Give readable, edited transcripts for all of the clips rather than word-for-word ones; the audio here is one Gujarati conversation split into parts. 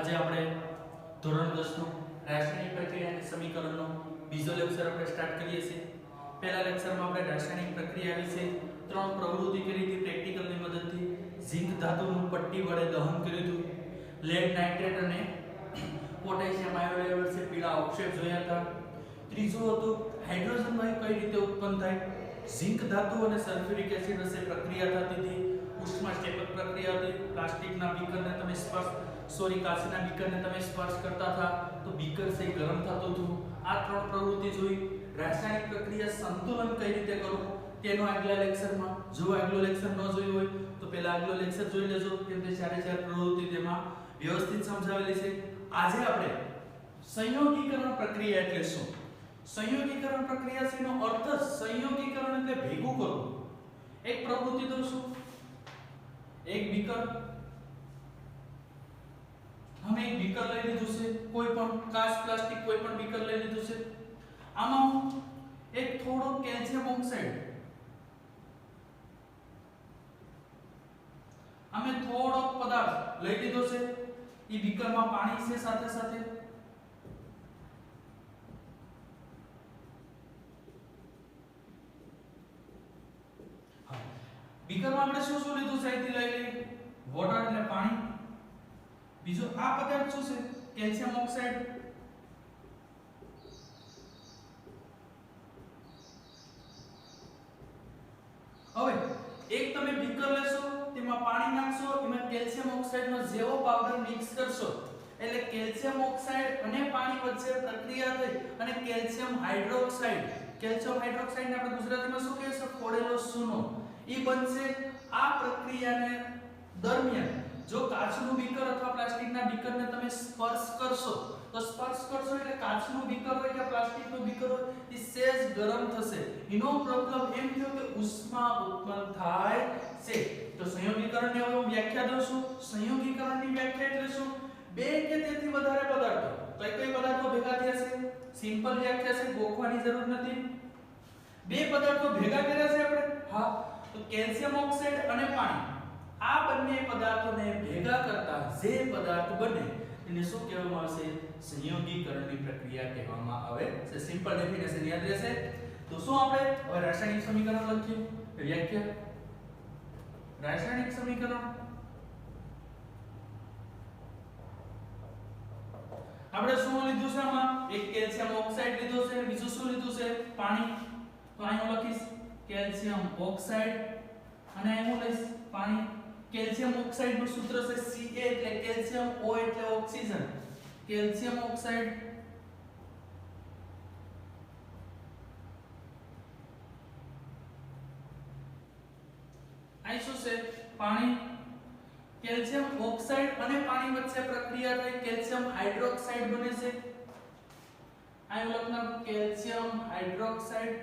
આજે આપણે ધોરણ 10 નું રાસાયણિક પ્રક્રિયા અને સમીકરણનો બીજો લેક્ચર આપણે સ્ટાર્ટ કરીએ છીએ। પહેલા લેક્ચરમાં આપણે રાસાયણિક પ્રક્રિયા વિશે ત્રણ પ્રવૃત્તિ કરી હતી પ્રેક્ટિકલની મદદથી। ઝિંક ધાતુનું પટ્ટી વડે દહન કર્યું હતું, લેડ નાઇટ્રેટ અને પોટેશિયમ આયોડાઇડ વચ્ચે પીળા અવક્ષેપ જોયા હતા। ત્રીજું હતું હાઇડ્રોજન વાયુ કઈ રીતે ઉત્પન્ન થાય, ઝિંક ધાતુ અને સલ્ફ્યુરિક એસિડ વચ્ચે પ્રક્રિયા થતી હતી, ઉષ્માક્ષેપક પ્રક્રિયા હતી, પ્લાસ્ટિકના બીકરને તમે કાચના બીકરને તમે સ્પર્શ કરતા હતા તો બીકર સે ગરમ થતું હતું। આ ત્રણ પ્રવૃત્તિ જોઈ। રાસાયણિક પ્રક્રિયા સંતુલન કઈ રીતે કરવું તેનો આગલા લેક્ચરમાં, જો આગલો લેક્ચર ન જોયો હોય તો પહેલા આગલો લેક્ચર જોઈ લેજો, કેમ કે ચારે ચાર પ્રવૃત્તિ તેમાં વ્યવસ્થિત સમજાવેલી છે। આજે આપણે સંયોગીકરણ પ્રક્રિયા એટલે શું, સંયોગીકરણ પ્રક્રિયા છે એનો અર્થ સંયોગીકરણ એટલે ભેગું કરવું। એક પ્રવૃત્તિ દઉં છું, એક બીકર, हम एक बीकर લઈ લીધું છે, કોઈ પણ કાચ પ્લાસ્ટિક કોઈ પણ બીકર લઈ લીધું છે। આમાં એક થોડો કેલ્શિયમ ઓક્સાઇડ, અમે થોડો પદાર્થ લઈ લીધો છે, એ બીકરમાં પાણી છે સાથે સાથે, બીકરમાં આપણે શું શું લીધું છે અહીંથી લઈ લઈએ, વોટર એટલે પાણી, બીજો આ પદાર્થ શું છે કેલ્શિયમ ઓક્સાઇડ, હવે એક તમે બીકર લેશો, તેમાં પાણી નાખશો, એમાં કેલ્શિયમ ઓક્સાઇડનો જેવો પાવડર મિક્સ કરશો એટલે કેલ્શિયમ ઓક્સાઇડ અને પાણી વચ્ચે પ્રક્રિયા થઈ અને કેલ્શિયમ હાઇડ્રોક્સાઇડ ને આપણે ગુજરાતીમાં શું કહીશું, ફોડેલો ચૂનો, ઈ બનશે। આ પ્રક્રિયાને દરમિયાન જો કાચનું બીકર અથવા પ્લાસ્ટિકના બીકરને તમે સ્પર્શ કરશો એટલે કાચનું બીકર હોય કે પ્લાસ્ટિકનું બીકર હોય એ સહેજ ગરમ થશે, એનો મતલબ એમ થયો કે ઉષ્મા ઉત્પન્ન થાય છે। તો સંયોગીકરણની હવે હું વ્યાખ્યા દઉં છું। સંયોગીકરણની વ્યાખ્યા એટલે શું, બે કે તેથી વધારે પદાર્થો, કઈ પદાર્થો ભેગા થયા છે, સિમ્પલ વ્યાખ્યા છે, ગોખવાની જરૂર નથી। બે પદાર્થો ભેગા કર્યા છે આપણે, હા, તો કેલ્શિયમ ઓક્સાઇડ અને પાણી, આ બંને પદાર્થોને ભેગા કરતા જે પદાર્થ બને એને શું કહેવામાં આવશે, સંયોગીકરણની પ્રક્રિયા કહેવામાં આવે છે। સિમ્પલ ડેફિનેશન યાદ રહેશે। તો શું આપણે હવે રાસાયણિક સમીકરણ લખીએ, વ્યાખ્યા, રાસાયણિક સમીકરણ આપણે શું લીધું છે, આમાં એક કેલ્શિયમ ઓક્સાઇડ લીધો છે, બીજું શું લીધું છે, પાણી, તો અહીં હું લખીશ કેલ્શિયમ ઓક્સાઇડ અને અહીં હું લઈશ પાણી। કેલ્શિયમ ઓક્સાઇડ નું સૂત્ર છે Ca એટલે કેલ્શિયમ, O એટલે ઓક્સિજન, કેલ્શિયમ ઓક્સાઇડ અહીં શું છે પાણી, કેલ્શિયમ ઓક્સાઇડ અને પાણી વચ્ચે પ્રક્રિયા થઈ કેલ્શિયમ હાઇડ્રોક્સાઇડ બને છે, અહીં લખના કેલ્શિયમ હાઇડ્રોક્સાઇડ,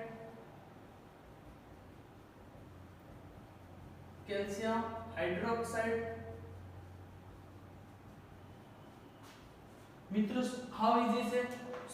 કેલ્શિયમ હાઇડ્રોક્સાઇડ। મિત્રો હાઉ ઈઝી છે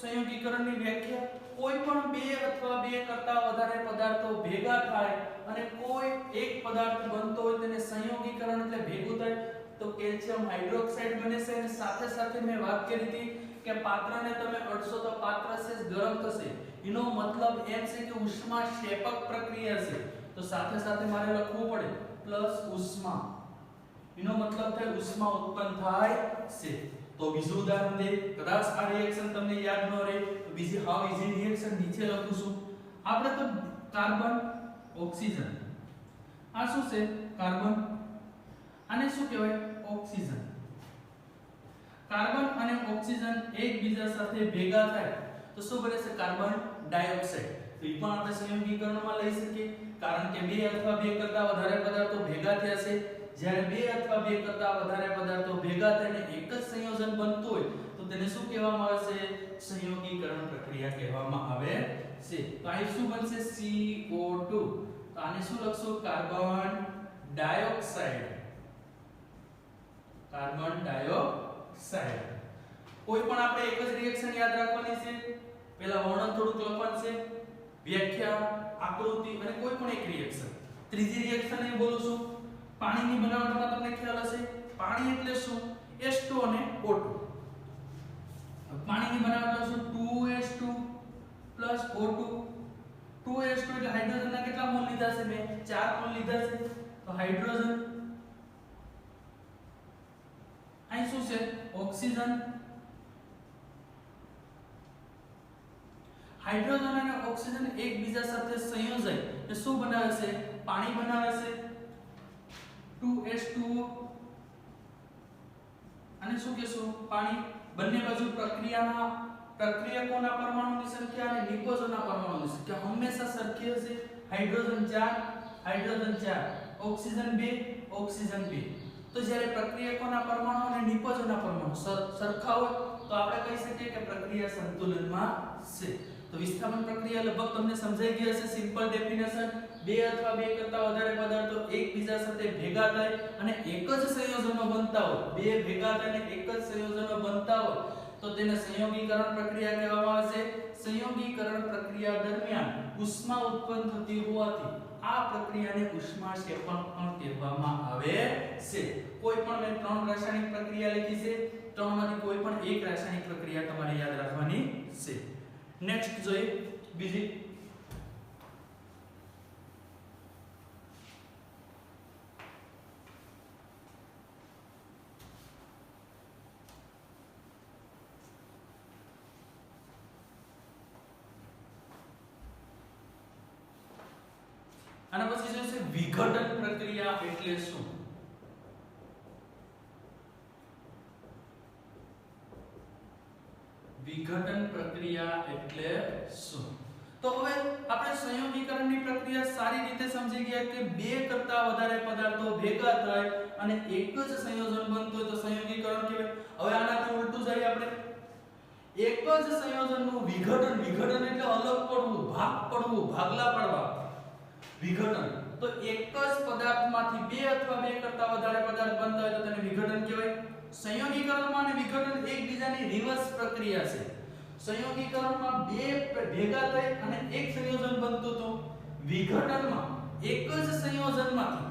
સંયોગીકરણની વ્યાખ્યા, કોઈ પણ બે અથવા બે કરતા વધારે પદાર્થો ભેગા થાય અને કોઈ એક પદાર્થ બનતો હોય તેને સંયોગીકરણ એટલે ભેગું થાય તો કેલ્શિયમ હાઇડ્રોક્સાઇડ બને છે। અને સાથે સાથે મેં વાત કરી હતી કે પાત્રને તમે અડશો તો પાત્ર સહેજ ગરમ થશે, એનો મતલબ એમ છે કે ઉષ્માક્ષેપક પ્રક્રિયા છે, તો સાથે સાથે મારે લખવું પડે પ્લસ ઉષ્મા, એનો મતલબ થાય ઉષ્મા ઉત્પન્ન થાય છે। તો બીજું ઉદાહરણ દે, કદાચ આ રિએક્શન તમને યાદ ન રહે તો બીજી હાવ ઈઝી રિએક્શન નીચે લખું છું। આપણે તો કાર્બન ઓક્સિજન, આ શું છે કાર્બન, આને શું કહેવાય ઓક્સિજન, કાર્બન અને ઓક્સિજન એકબીજા સાથે ભેગા થાય તો શું બને છે કાર્બન ડાયોક્સાઇડ। તો એ પણ આપણે સંયોગીકરણમાં લઈ શકીએ, કારણ કે બે અથવા બે કરતા વધારે પદાર્થો ભેગા થયા છે, જ્યારે બે અથવા બે કરતા વધારે પદાર્થો ભેગા થઈને એક જ સંયોજન બનતું હોય તો તેને શું કહેવામાં આવે છે, સંયોગીકરણ પ્રક્રિયા કહેવામાં આવે છે। તો અહીં શું બનશે CO2, તો આને શું લખશું કાર્બન ડાયોક્સાઇડ, કાર્બન ડાયોક્સાઇડ। કોઈ પણ આપણે એક જ રિએક્શન યાદ રાખવાની છે, પહેલા વર્ણન થોડુંક લખવાનું છે, વ્યાખ્યા, આકૃતિ અને કોઈ પણ એક રિએક્શન। ત્રીજી રિએક્શન એ બોલું છું, પાણીની બનાવટમાં તમને ખ્યાલ હશે, પાણી એટલે શું, H2 અને O2. પાણીની બનાવટ લખશું 2H2 O2. 2H2 એટલે હાઇડ્રોજનના કેટલા મોલ લીધા છે મેં? 4 મોલ લીધા છે. તો હાઇડ્રોજન અહીં શું છે? ઓક્સિજન. હાઇડ્રોજન અને ઓક્સિજન એકબીજા સાથે સંયોજાય એટલે શું બનાવે છે? પાણી બનાવે છે. 2H2O અને શું કહેશું? પાણી. બંને બાજુ પ્રક્રિયકોના પરમાણુની સંખ્યા અને નિપજોના પરમાણુની સંખ્યા હંમેશા સરખી હશે. Hydrogen 4 oxygen 2 oxygen 2. તો જ્યારે પ્રક્રિયકોના પરમાણુ અને નિપજોના પરમાણુ સરખા હોય તો આપણે કહી શકીએ કે પ્રક્રિયા સંતુલનમાં છે. તો વિસ્થાપન પ્રક્રિયા લગભગ તમને સમજાઈ ગઈ હશે. સિમ્પલ ડેફિનેશન, બે અથવા બે કરતા વધારે પદાર્થો એકબીજા સાથે ભેગા થાય અને એક જ સંયોજનમાં બનતા હોય, બે ભેગા થઈને એક જ સંયોજનમાં બનતા હોય તો તેને સંયોગીકરણ પ્રક્રિયા કહેવામાં આવે છે. સંયોગીકરણ પ્રક્રિયા દરમિયાન ઉષ્મા ઉત્પન્ન થતી હોવાથી આ પ્રક્રિયાને ઉષ્માક્ષેપણ પણ કહેવામાં આવે છે. કોઈ પણ મેં 3 રાસાયણિક પ્રક્રિયા લખી છે, 3 માંથી કોઈ પણ એક રાસાયણિક પ્રક્રિયા તમારે યાદ રાખવાની છે. નેક્સ્ટ જોઈએ બીજી. આના પછી જે છે વિઘટન પ્રક્રિયા એટલે શું? વિઘટન પ્રક્રિયા એટલે શું? તો હવે આપણે સંયોગીકરણની પ્રક્રિયા સારી રીતે સમજી ગયા કે બે કરતા વધારે પદાર્થો ભેગા થાય અને એક જ સંયોજન બનતું હોય તો સંયોગીકરણ કહેવાય. હવે આનાથી ઉલટું જઈએ આપણે. એક જ સંયોજનનું વિઘટન એટલે અલગ પડવું, ભાગ પડવું, ભાગલા પડવા. વિઘટન તો એક જ પદાર્થમાંથી બે અથવા બે કરતા વધારે પદાર્થ બનતા હોય તો તેને વિઘટન કહેવાય. સંયોગીકરણમાં અને વિઘટન એકબીજાની રિવર્સ પ્રક્રિયા છે. સંયોગીકરણમાં બે ભેગા થઈ અને એક સંયોજન બનતું તો વિઘટનમાં એક જ સંયોજનમાંથી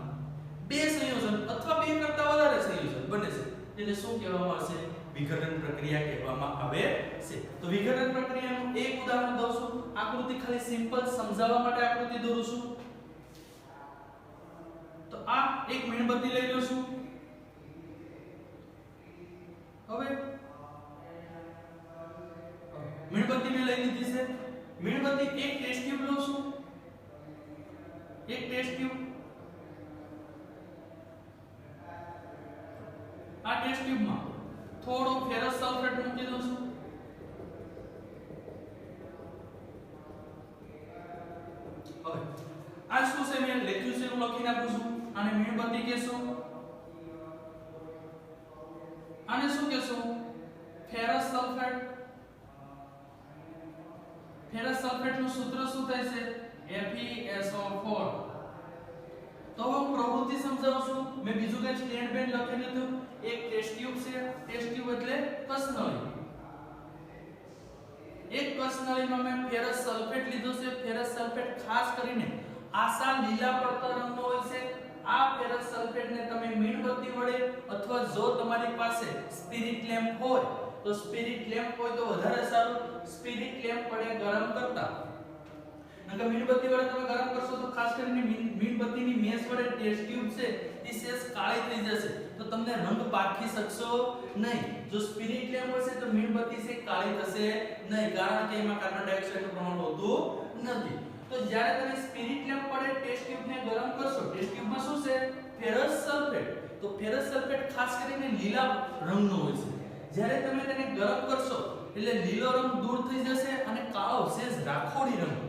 બે સંયોજન અથવા બે કરતા વધારે સંયોજન બને છે. તેને શું કહેવામાં આવશે? વિઘટન પ્રક્રિયા કહેવામાં આવે છે. તો વિઘટન પ્રક્રિયાનું એક ઉદાહરણ દઉં છું. આકૃતિ ખાલી સિમ્પલ સમજાવવા માટે આકૃતિ દોરું છું. તો આ એક મીણબત્તી લઈ લો છું. હવે મીણબત્તી મેં લઈ લીધી છે. મીણબત્તી એક ટેસ્ટ ટ્યુબ લઉં છું. એક ટેસ્ટ ટ્યુબ. આ ટેસ્ટ ટ્યુબમાં થોડો ફેરસ સલ્ફેટ મૂકી દઉં છું. હવે આ શું છે મેં લખ્યું છે હું લખી નાખું છું. આને મીણબત્તી કહેશું. આને શું કહેશું? Ferrous sulphate. ફેરસ સલ્ફેટ નું સૂત્ર શું થાય છે? FeSO4. તો હું પ્રવૃત્તિ સમજાવું છું. મેં બીજું કઈ સ્ટેન્ડ પેન લખી લીધું. એક ટેસ્ટ ટ્યુબ છે. ટેસ્ટ ટ્યુબ એટલે કસનળી. એક કસનળીમાં મેં ફેરસ સલ્ફેટ લીધું છે. ફેરસ સલ્ફેટ ખાસ કરીને આસા લીલા પડતા રંગનો હોય છે. આ ફેરસ સલ્ફેટને તમે મીણબત્તી વડે અથવા જો તમારી પાસે સ્પિરિટ લેમ્પ હોય તો સ્પિરિટ લેમ્પ હોય તો વધારે સારું. સ્પિરિટ લેમ્પ વડે ગરમ કરતા નકર મીણબત્તી વડે તમે ગરમ કરશો તો ખાસ કરીને મીણબત્તીની મેસ વડે ટેસ્ટ ટ્યુબ છે એ સેસ કાળી થઈ જશે તો તમને રંગ પારખી શકશો નહીં. જો સ્પિરિટ લેમ્પ હશે તો મીણબત્તી છે કાળી થશે નહીં કારણ કે એમાં કાર્બન ડાયોક્સાઇડનું પ્રમાણ હોતું નથી. તો જ્યારે તમે સ્પિરિટ લેમ્પ વડે ટેસ્ટ ટ્યુબને ગરમ કરશો, ટેસ્ટ ટ્યુબમાં શું છે? Ferrous sulphate. તો ફેરસ સલ્ફેટ ખાસ કરીને લીલા રંગનો હોય છે. જ્યારે તમે તેને ગરમ કરશો એટલે લીલો રંગ દૂર થઈ જશે અને કાળો સેજ રાખોડી રંગ,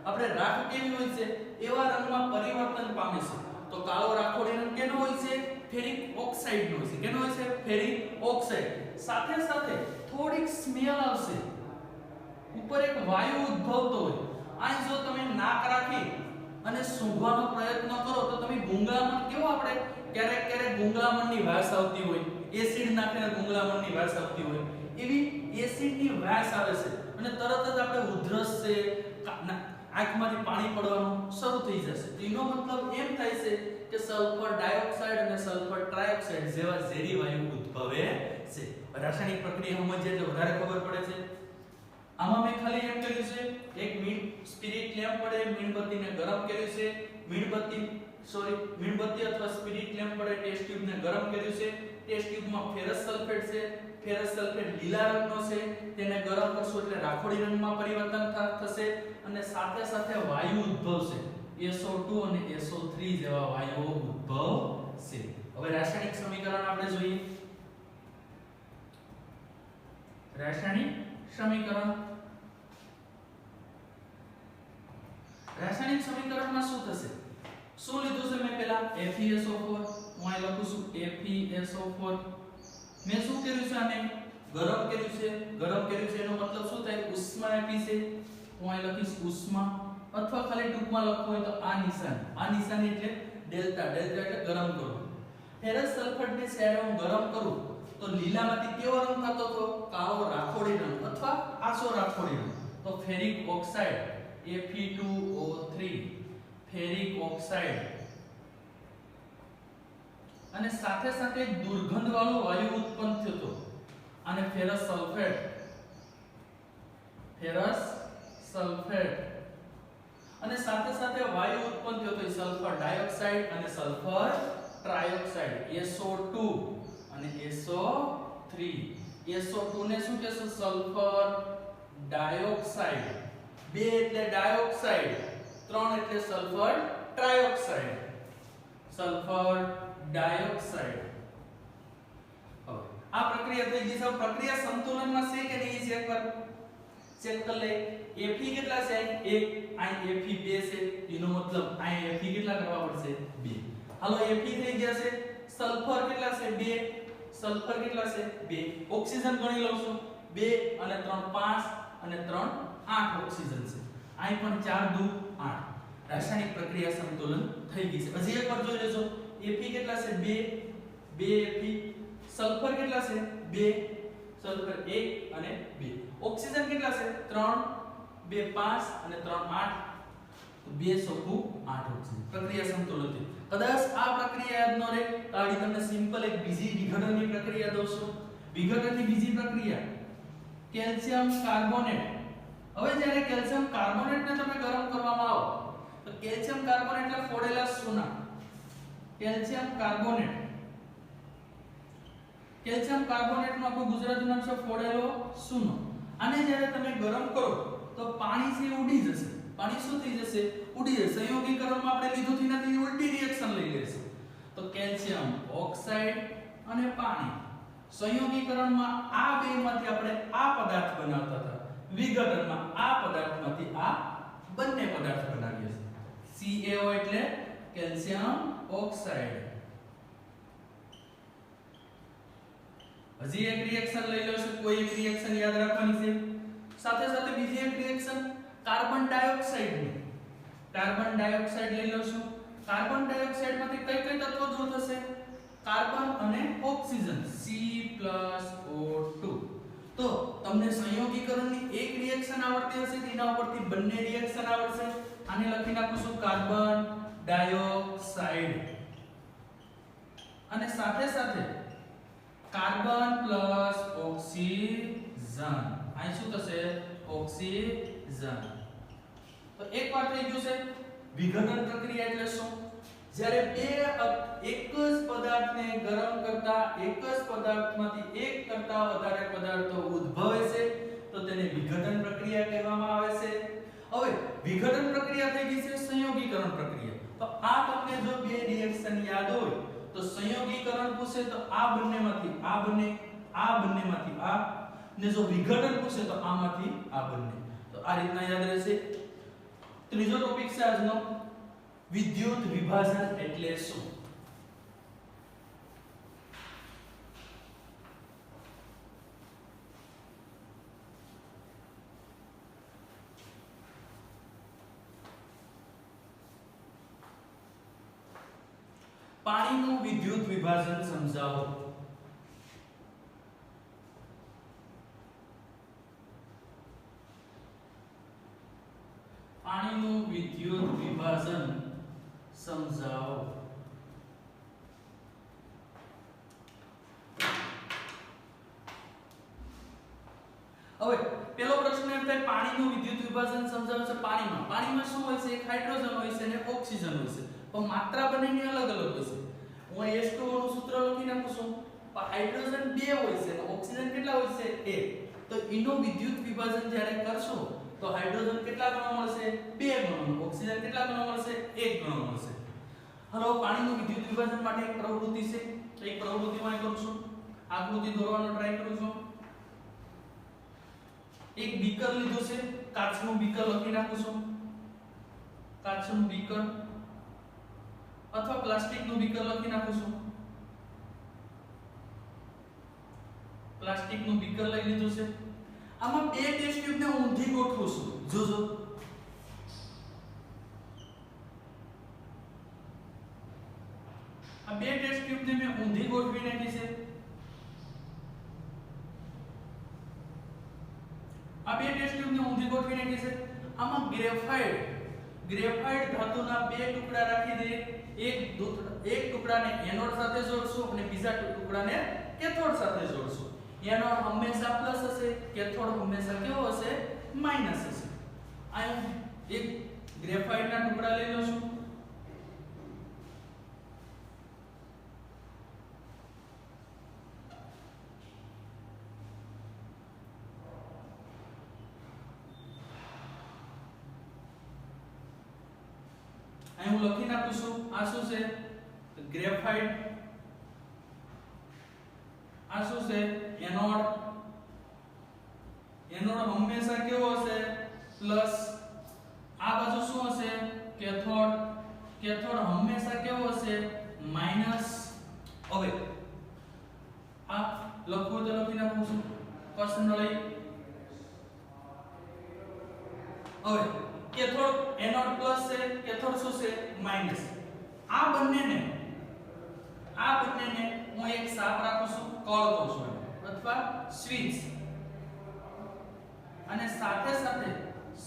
આપણે રાખ કેવી હોય છે એવા રંગમાં પરિવર્તન પામે છે. તો કાળો રાખોડી રંગ કેનો હોય છે? ફેરિક ઓક્સાઇડ નો હોય છે. કેનો હોય છે? Ferric oxide. સાથે સાથે થોડીક સ્મેલ આવશે. ઉપર એક વાયુ ઉદ્ભવતો હોય. આ જો તમે નાક રાખી અને સૂંઘવાનો પ્રયત્ન કરો તો તમે ગુંગળામણ કેવો આપણે ક્યારેક ગુંગળામણની વાસ આવતી હોય, એસિડ નાખીને ગુંગળામણની વાસ આવતી હોય, એવી એસિડની વાસ આવે છે અને તરત જ આપણે ઉધરસ છે આંખમાંથી પાણી પડવાનું શરૂ થઈ જશે. તો એનો મતલબ એમ થાય છે કે સલ્ફર ડાયોક્સાઇડ અને સલ્ફર ટ્રાયોક્સાઇડ જેવા ઝેરી વાયુ ઉદ્ભવે છે. રાસાયણિક પ્રક્રિયા સમજીએ એટલે વધારે ખબર પડે છે. આમાં મેં ખાલી એમ કર્યું છે એક સ્પિરિટ લેમ્પ વડે મીણબત્તીને ગરમ કર્યું છે. મીણબત્તી અથવા સ્પિરિટ લેમ્પ વડે ટેસ્ટ ટ્યુબને ગરમ કર્યું છે. ટેસ્ટ ટ્યુબમાં ફેરસ સલ્ફેટ છે. ફેરસ સલ્ફેટ લીલા રંગનો છે. તેને ગરમ કરશો એટલે રાખોડી રંગમાં પરિવર્તન થશે અને સાથે સાથે વાયુ ઉદ્ભવશે. SO2 અને SO3 જેવા વાયુઓ ઉદ્ભવશે. હવે રાસાયણિક સમીકરણ આપણે જોઈએ. રાસાયણિક સમીકરણ માં શું થશે? શું લીધું છે મેં પહેલા FeSO4. હું અહીં લખું છું FeSO4. મેં શું કર્યું છે? આને ગરમ કર્યું છે. ગરમ કર્યું છે એનો મતલબ શું થાય? ઉષ્મા આપી છે. હું અહીં લખીશ ઉષ્મા, અથવા ખાલી ટૂંકમાં લખવું હોય તો આ નિશાની એટલે ડેલ્ટા. ડેલ્ટા એટલે ગરમ કરો. ફેરસ સલ્ફેટને જ્યારે હું ગરમ કરું તો લીલામાંથી કેવો રંગ થતો હતો? કાળો રાખોડી રંગ અથવા આસો રાખોડી રંગ. તો ferric oxide Fe2O3 ferric oxide અને સાથે સાથે દુર્ગંધ વાળો વાયુ ઉત્પન્ન થયો હતો અને ફેરસ સલ્ફેટ અને સાથે સાથે વાયુ ઉત્પન્ન થયો હતો સલ્ફર ડાયોક્સાઇડ અને સલ્ફર ટ્રાયોક્સાઇડ SO2 અને SO3. SO2 ને શું કહેશે? Sulphur dioxide. 2 એટલે ડાયોક્સાઇડ, 3 એટલે સલ્ફર ટ્રાયોક્સાઇડ. Sulphur dioxide. હવે આ પ્રક્રિયા થઈ ગઈ છે. પ્રક્રિયા સંતુલનમાં છે કે નહીં ચેક કર. ચેક કરી લે. Fe કેટલા છે? 1. અહીં Fe 2 છે. એનો મતલબ અહીં Fe કેટલા કરવા પડશે? 2. હાલો Fe થઈ ગયા છે. સલ્ફર કેટલા છે? 2. સલ્ફર કેટલા છે? 2. ઓક્સિજન ગણી લઉં છું. 2 અને 3 5 અને 3 8 ઓક્સિજન છે. અહીં પણ 4 2 8. રાસાયણિક પ્રક્રિયા સંતુલન થઈ ગઈ છે. હજી એકવાર જોઈ લેજો. Fe કેટલા છે? 2 Fe. સલ્ફર કેટલા છે? 2. સલ્ફર 1 અને 2. ઓક્સિજન કેટલા છે? 3 2 5 અને 3 8. તો 2 ચોખ્ખું 8 ઓક્સિજન. પ્રક્રિયા સંતુલન થઈ. કદાચ આ પ્રક્રિયા યાદ ન રહે તો આડી તમને સિમ્પલ એક બીજી વિઘટનની પ્રક્રિયા દઉં છું. વિઘટનની બીજી પ્રક્રિયા કેલ્શિયમ કાર્બોનેટ. હવે જ્યારે કેલ્શિયમ કાર્બોનેટને તમે ગરમ કરવામાં આવો તો કેલ્શિયમ કાર્બોનેટ એટલે ફોડેલા સોના. Calcium carbonate. કેલ્શિયમ કાર્બોનેટનું આખું ગુજરાતી નામ છે ફોડેલો સોનો. આને જ્યારે તમે ગરમ કરો તો પાણી છે ઉડી જશે. પાણી શું થઈ જશે? ઉડી જશે. સંયોગીકરણમાં આપણે લીધું થી નથી, ઉલટી રિએક્શન લઈ લેશે. તો કેલ્શિયમ ઓક્સાઇડ અને પાણી સંયોગીકરણમાં આ બેમાંથી આપણે આ પદાર્થ બનાવતા હતા. વિઘટનમાં આ પદાર્થમાંથી આ બંને પદાર્થ બનાવીએ છીએ. CaO એટલે કેલ્શિયમ ઓક્સાઇડ. હજી એક રિએક્શન લઈ લો છો. કોઈ એક રિએક્શન યાદ રાખવાની છે. સાથે સાથે બીજી એક reaction carbon dioxide. Carbon dioxide લઈ લો છો. કાર્બન ડાયોક્સાઇડમાંથી કઈ કઈ તત્વો દૂર થશે? કાર્બન અને ઓક્સિજન C+O2. તો તમને સંયોગીકરણની એક રિએક્શન આવડતી હશે તેના ઉપરથી બંને રિએક્શન આવડશે. આને લખી નાખું છું કાર્બન ડાયોક્સાઇડ અને સાથે સાથે કાર્બન પ્લસ ઓક્સિજન. અહીં શું થશે? ઓક્સિજન. તો એક વાર થઈ ગયું છે. વિઘટન પ્રક્રિયા એટલે શું? જ્યારે એક જ પદાર્થને ગરમ કરતા એક જ પદાર્થમાંથી એક કરતા વધારે પદાર્થો ઉદ્ભવે છે તો તેને વિઘટન પ્રક્રિયા કહેવામાં આવે છે. હવે વિઘટન પ્રક્રિયા થઈ ગઈ છે સંયોગીકરણ પ્રક્રિયા. તો આ તમને જો બે રિએક્શન યાદ હોય તો સંયોગીકરણ પૂછે તો આ બંનેમાંથી આ બંને, આ બંનેમાંથી આ, ને જો વિઘટન પૂછે તો આમાંથી આ બંને. તો આ રીતના યાદ રહેશે. ત્રીજો ટોપિક છે આજનો વિદ્યુત વિભાજન એટલે શું? પાણીનું વિદ્યુત વિભાજન સમજાવો. પાણીનું સમજાવો. હવે પેલો પ્રશ્ન એમ થાય પાણીનું વિદ્યુત વિભાજન સમજાવે છે. પાણીમાં શું હોય છે? એક હાઇડ્રોજન હોય છે અને ઓક્સિજન હોય છે, પણ માત્રા બંનેની અલગ અલગ હોય છે. હું H2O નું સૂત્ર લખી નાખું છું. પણ હાઇડ્રોજન 2 હોય છે અને ઓક્સિજન કેટલા હોય છે? 1. તો એનું વિદ્યુત વિભાજન જ્યારે કરશો તો હાઇડ્રોજન કેટલા ગણો મળશે? 2 ગણો. ઓક્સિજન કેટલા ગણો મળશે? 1 ગણો મળશે. હાલો, પાણીનું વિદ્યુત વિભાજન માટે એક પ્રવૃત્તિ છે. એક પ્રવૃત્તિમાં કરું છું, આકૃતિ દોરવાનો ટ્રાય કરું છું. એક બીકર લીધું છે, કાચનું બીકર લખી નાખું છું. કાચનું બીકર અથવા પ્લાસ્ટિકનું બીકર લખી નાખું છું. પ્લાસ્ટિકનું બીકર લઈ લીધું છે. આમાં બે ટેસ્ટ ટ્યુબને ઊંધી ગોઠવું છું. જોજો, આ બે ટેસ્ટ ટ્યુબને મેં ઊંધી ગોઠવી નાખી છે. આ બે ટેસ્ટ ટ્યુબને ઊંધી ગોઠવી નાખી છે. આમાં ગ્રેફાઇટ ધાતુના બે ટુકડા રાખી દે. એક ટુકડાને એનોડ સાથે જોડશું અને બીજા ટુકડાને કેથોડ સાથે જોડશું. એનોડ હંમેશા પ્લસ હશે, કેથોડ હંમેશા કેવો હશે? માઈનસ હશે. આ એક ગ્રેફાઇટના ટુકડા લઈ લઉં છું. અહીં હું લખી નાખું છું. આ શું છે? ગ્રેફાઇટ. આ શું છે? એનોડ. એનોડ હંમેશા કેવો હશે? પ્લસ. આ બાજુ શું હશે? કેથોડ. કેથોડ હંમેશા કેવો હશે? માઈનસ. હવે આ લખવું તો લખી નાખું છું પર્સનલી. હવે કેથોડ એનોડ પ્લસ છે, કેથોડ શું છે? માઈનસ. આ બંનેને હું એક સાપ રાખું છું, કળ કહું છું અથવા સ્વિચ, અને સાથે સાથે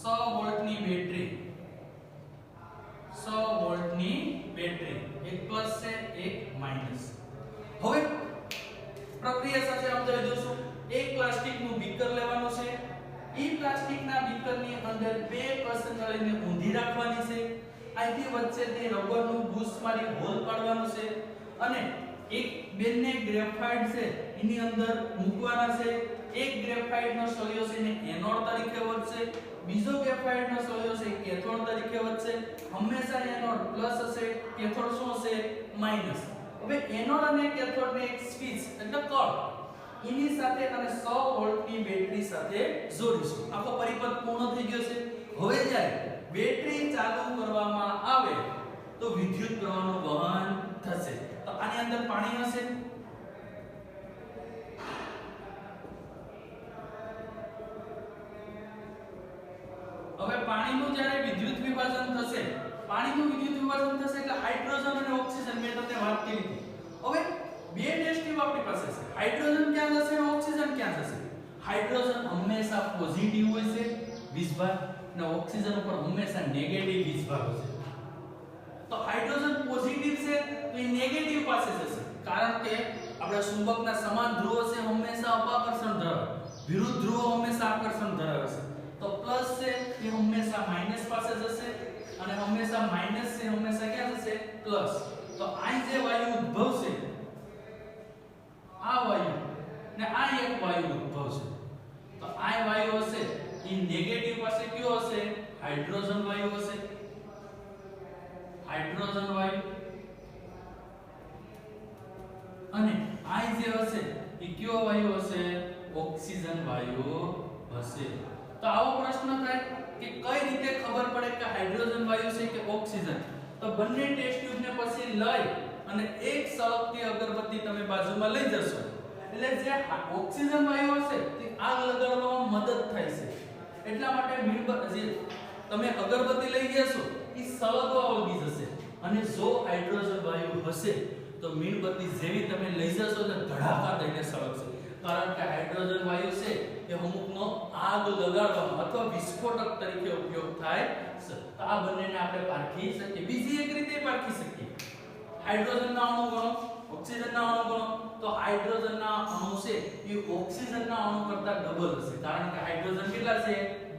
100 વોલ્ટની બેટરી. 100 વોલ્ટની બેટરી, એક પ્લસ છે એક માઈનસ. હવે પ્રક્રિયા સાથે સમજાવી દઉં છું. એક પ્લાસ્ટિકનું બીકર લેવાનું છે. ઈ પ્લાસ્ટિકના બીકરની અંદર બે કસનળીને ઊંધી રાખવાની છે. અહીંથી વચ્ચેથી રબરનું બુશ મારી હોલ પાડવાનું છે અને એક બેને ગ્રેફાઇટ છે એની અંદર મૂકવાના છે. એક ગ્રેફાઇટનો સળિયો છે એને એનોડ તરીકે વધશે, બીજો ગ્રેફાઇટનો સળિયો છે કેથોડ તરીકે વધશે. હંમેશા એનોડ પ્લસ હશે, કેથોડ શું હશે? માઈનસ. હવે એનોડ અને કેથોડને એક સ્વિચ એટલે કળ એની સાથે અને 100 વોલ્ટની બેટરી સાથે જોડીશું. આખો પરિપથ પૂર્ણ થઈ ગયો છે. હવે જ્યારે બેટરી ચાલુ કરવામાં આવે તો વિદ્યુત પ્રવાહનું વહન થશે. તો આની અંદર પાણી હશે. હવે પાણીનું જ્યારે વિદ્યુત વિભાજન થશે, એટલે હાઇડ્રોજન અને ઓક્સિજન મેં તમને વાત કરી હતી. હવે બે ટેસ્ટ ટ્યુબ આપણી પાસે છે. હાઇડ્રોજન ક્યાં જશે અને ઓક્સિજન ક્યાં જશે? હાઇડ્રોજન હંમેશા પોઝિટિવ હોય છે 20 ભાગ અને ઓક્સિજન ઉપર હંમેશા નેગેટિવ 20 ભાગ હોય છે. તો હાઇડ્રોજન પોઝિટિવ છે તો એ નેગેટિવ પાસે જશે, કારણ કે આપણા ચુંબકના સમાન ધ્રુવો છે હંમેશા અપાકર્ષણ ધરાવે, વિરુદ્ધ ધ્રુવો હંમેશા આકર્ષણ ધરાવે છે. તો પ્લસ છે એ હંમેશા માઈનસ પાસે જશે અને હંમેશા માઈનસ છે હંમેશા ક્યાં જશે? પ્લસ. તો આ જે વાયુ ઉદ્ભવશે, આ વાયુ ને આ એક વાયુ ઉદ્ભવશે, તો આ વાયુ હશે એ નેગેટિવ પાસે કયો હશે? હાઇડ્રોજન વાયુ હશે. હાઇડ્રોજન વાયુ. અને આ જે હશે એ કયો વાયુ હશે? ઓક્સિજન વાયુ હશે. તો આવો પ્રશ્ન થાય કે કઈ રીતે ખબર પડે કે હાઇડ્રોજન વાયુ છે કે ઓક્સિજન? તો બંને ટેસ્ટ ટ્યુબને પછી લઈ અને એક સળગતી અગરબત્તી તમે બાજુમાં લઈ જશો, એટલે જે ઓક્સિજન વાયુ હશે તે આગ લગાડવામાં મદદ થાય છે. એટલા માટે મીણબત્તી જે તમે અગરબત્તી લઈ ગયા છો એ સળગવા વળગી જશે. અને જો હાઇડ્રોજન વાયુ હશે તો મીણબત્તી જેવી તમે લઈ જશો તો ધડાકા દઈને સળગશે, કારણ કે હાઇડ્રોજન વાયુ છે એ એ અમુકનો આગ લગાડવામાં અથવા વિસ્ફોટક તરીકે ઉપયોગ થાય છે. તો આ બંનેને આપણે પારખી શકીએ. બીજી એક રીતે પારખી શકીએ. હાઇડ્રોજનના અણુ ગણો, ઓક્સિજનના અણુ ગણો. તો હાઇડ્રોજનના અણુ છે એ ઓક્સિજનના અણુ કરતા ડબલ હશે, કારણ કે હાઇડ્રોજન કેટલા છે?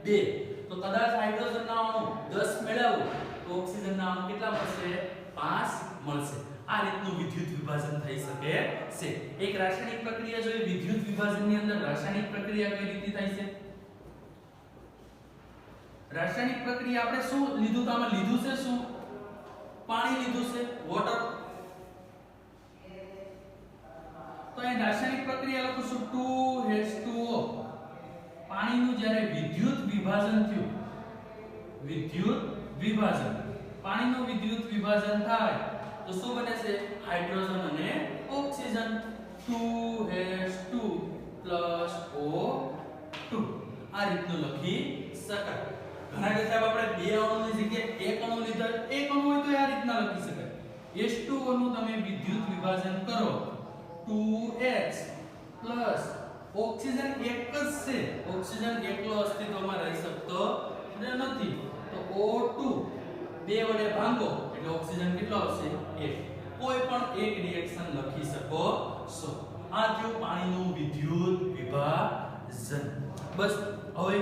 2. તો કદાચ હાઇડ્રોજનના અણુ 10 મેળવો તો ઓક્સિજનના અણુ કેટલા મળશે? 5 મળશે. આ રીતનું વિદ્યુત વિભાજન થઈ શકે છે. એક રાસાયણિક પ્રક્રિયા જોઈએ વિદ્યુત વિભાજનની અંદર. રાસાયણિક પ્રક્રિયા કઈ રીતે થાય છે? રાસાયણિક પ્રક્રિયા આપણે શું લીધું? તો આમાં લીધું છે શું? પાણી લીધું છે, વોટર. તો અહીં રાસાયણિક પ્રક્રિયા લખું છું 2H2O. પાણીનું જ્યારે વિદ્યુત વિભાજન થયું, વિદ્યુત વિભાજન, પાણીનું વિદ્યુત વિભાજન થાય તો શું બને છે? હાઇડ્રોજન અને ઓક્સિજન. 2H2 O2. આ રીતનું લખી શકાય. ઘણા કે સાહેબ આપણે બે અણુની જગ્યાએ એક અણુ લીધો, એક અણુ હોય તો આ રીતના લખી શકાય. H2O નું તમે વિદ્યુત વિભાજન કરો 2H પ્લસ ઓક્સિજન એક જ છે, ઓક્સિજન એકલો અસ્તિત્વમાં રહી શકતો નથી. તો O2 બે વડે ભાંગો એટલે ઓક્સિજન કેટલો આવશે? 1. કોઈ પણ એક રિએક્શન લખી શકો છો. આ થયું પાણીનું વિદ્યુત વિભાજન. બસ હવે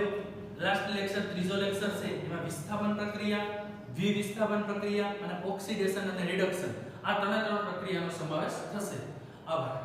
લાસ્ટ લેક્ચર, ત્રીજો લેક્ચર છે એમાં વિસ્થાપન પ્રક્રિયા, દ્વિવિસ્થાપન પ્રક્રિયા અને ઓક્સિડેશન અને રિડક્શન, આ ત્રણે ત્રણ પ્રક્રિયાનો સમાવેશ થશે. આભાર.